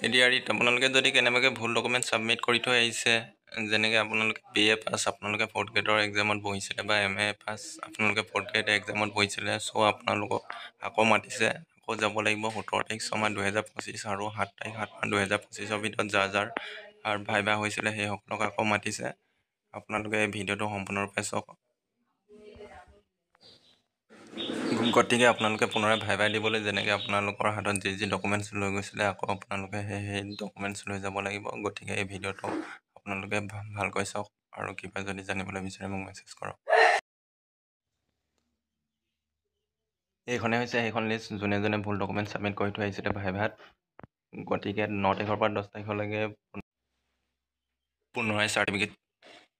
এডিআৰিত আপোনালোকে যদি কেনেবাকৈ ভুল ডকুমেণ্ট ছাবমিট কৰি থৈ আহিছে, যেনেকৈ আপোনালোকে BA পাছ আপোনালোকে 4th গ্ৰেডৰ এক্সামত বহিছিলে বা MA পাছ আপোনালোকে 4th গ্ৰেড এক্সামত বহিছিলে, চ' আপোনালোকক আকৌ মাতিছে, আকৌ যাব লাগিব 17 তাৰিখ 6 মাহ 2025 আৰু 7 তাৰিখ 7 মাহ 2025 ভিতৰত যাৰ ভাইভা হৈছিলে সেইসকলক আকৌ মাতিছে। আপোনালোকে এই ভিডিঅ'টো সম্পূৰ্ণৰূপে চাওক। গতিকে আপোনালোকে পুনৰাই ভাইভা দিবলৈ যেনেকৈ আপোনালোকৰ হাতত যি ডকুমেণ্টছ লৈ গৈছিলে, আকৌ আপোনালোকে সেই ডকুমেণ্টছ লৈ যাব লাগিব। গতিকে এই ভিডিঅ'টো আপোনালোকে ভালকৈ চাওক আৰু কিবা যদি জানিবলৈ বিচাৰে মোক মেছেজ কৰক। এইখনেই হৈছে সেইখন লিষ্ট যোনে যোনে ভুল ডকুমেণ্ট ছাবমিট কৰি থৈ আহিছিলে ভাইভাত। গতিকে 9 তাৰিখৰ পৰা 10 তাৰিখলৈকে পুনৰাই চাৰ্টিফিকেট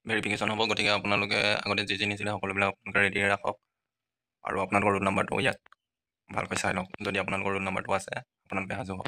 ভেৰিফিকেশ্যন হ'ব। গতিকে আপোনালোকে আগতে যি নিছিলে সকলোবিলাক আপোনালোকে ৰেডি ৰাখক আৰু আপোনালোকৰ ৰোল নাম্বাৰটো ইয়াত ভালকৈ চাই লওক। যদি আপোনালোকৰ ৰোল নাম্বাৰটো আছে আপোনালোকে সাজু হওক।